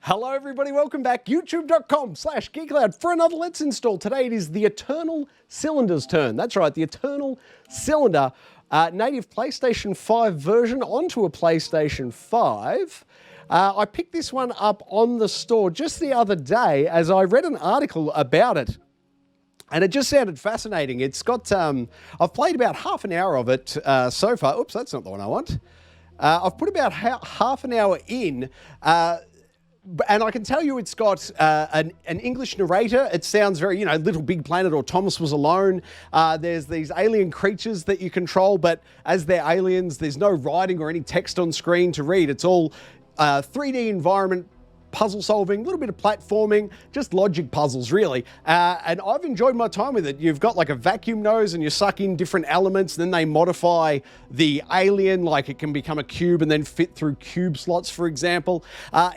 Hello everybody, welcome back. YouTube.com/Geek Aloud for another Let's Install. Today it is the Eternal Cylinder's turn. That's right, the Eternal Cylinder, native PlayStation 5 version onto a PlayStation 5. I picked this one up on the store just the other day as I read an article about it. And it just sounded fascinating. It's got, I've played about half an hour of it so far. Oops, that's not the one I want. I've put about half an hour in, and I can tell you it's got an English narrator. It sounds very, Little Big Planet or Thomas Was Alone. There's these alien creatures that you control, but as they're aliens, there's no writing or any text on screen to read. It's all 3D environment, puzzle solving, a little bit of platforming, just logic puzzles really. And I've enjoyed my time with it. You've got like a vacuum nose and you suck in different elements, then they modify the alien, like it can become a cube and then fit through cube slots, for example.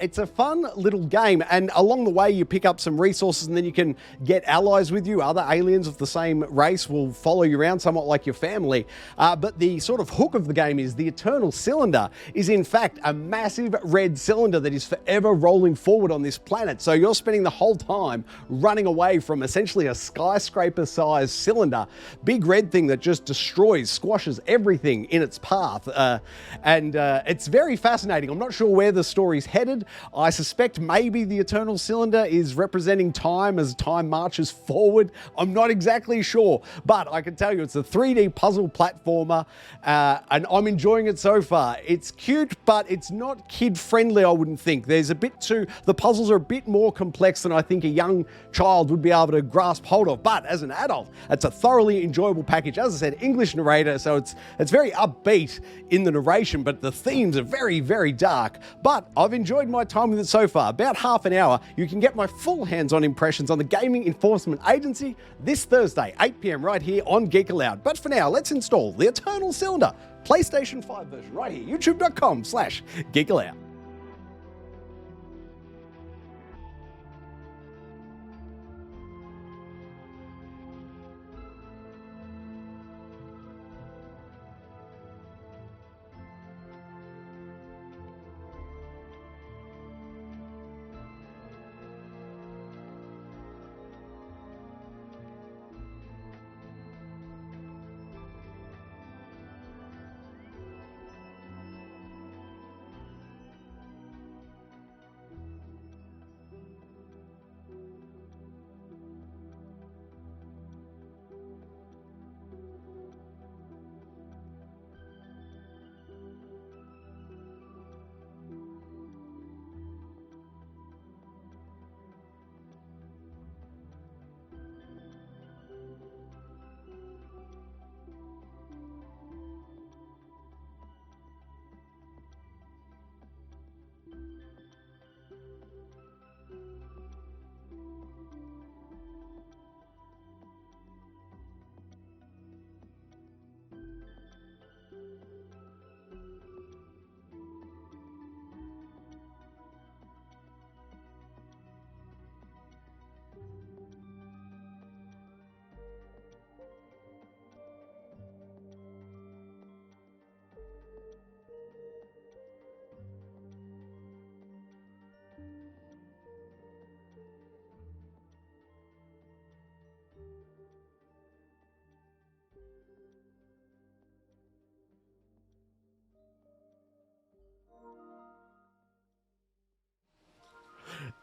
It's a fun little game, and along the way you pick up some resources and then you can get allies with you. Other aliens of the same race will follow you around, somewhat like your family. But the sort of hook of the game is the Eternal Cylinder is in fact a massive red cylinder that is forever rolling forward on this planet. So you're spending the whole time running away from essentially a skyscraper-sized cylinder, big red thing that just destroys, squashes everything in its path. It's very fascinating. I'm not sure where the story's headed. I suspect maybe the Eternal Cylinder is representing time as time marches forward. I'm not exactly sure, but I can tell you it's a 3D puzzle platformer, and I'm enjoying it so far. It's cute, but it's not kid-friendly, I wouldn't think. There's a bit the puzzles are a bit more complex than I think a young child would be able to grasp hold of. But as an adult, it's a thoroughly enjoyable package. As I said, English narrator, so it's very upbeat in the narration, but the themes are very, very dark. But I've enjoyed my time with it so far. About half an hour. You can get my full hands-on impressions on the Gaming Enforcement Agency this Thursday, 8 PM, right here on Geek Aloud. But for now, let's install the Eternal Cylinder PlayStation 5 version right here, youtube.com/Geek Aloud.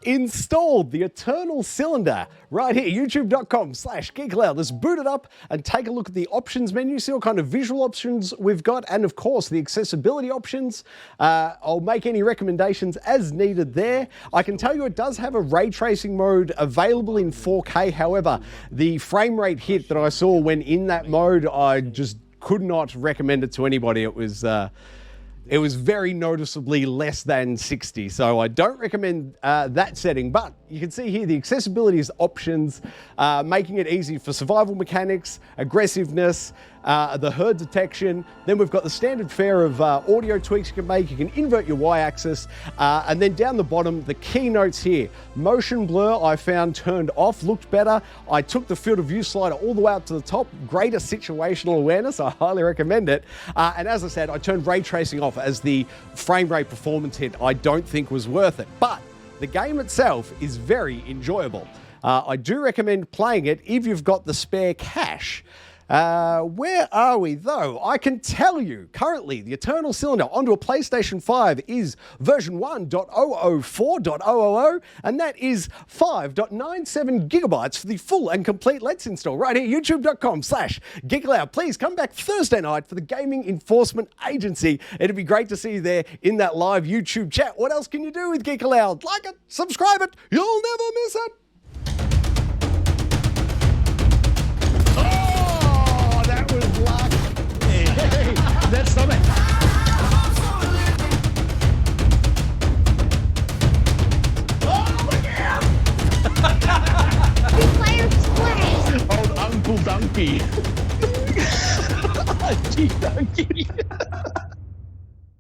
Installed the Eternal Cylinder right here, youtube.com/Geek Aloud. Let's boot it up and take a look at the options menu, see what kind of visual options we've got, and of course the accessibility options. I'll make any recommendations as needed there. I can tell you it does have a ray tracing mode available in 4K. However, the frame rate hit that I saw when in that mode, I just could not recommend it to anybody. It was very noticeably less than 60, so I don't recommend that setting. But you can see here the accessibility options, making it easy for survival mechanics, aggressiveness, the herd detection. Then we've got the standard fare of audio tweaks you can make. You can invert your y-axis. And then down the bottom, the keynotes here. Motion blur I found turned off, looked better. I took the field of view slider all the way up to the top. Greater situational awareness. I highly recommend it. And as I said, I turned ray tracing off as the frame rate performance hit I don't think was worth it. But the game itself is very enjoyable. I do recommend playing it if you've got the spare cash. Where are we though? I can tell you currently the Eternal Cylinder onto a PlayStation 5 is version 1.004.000 and that is 5.97 gigabytes for the full and complete Let's Install right here, youtube.com/Geek Aloud. Please come back Thursday night for the Gaming Enforcement Agency. It'd be great to see you there in that live YouTube chat. What else can you do with Geek Aloud? Like it, subscribe it, you'll never miss it. That's not a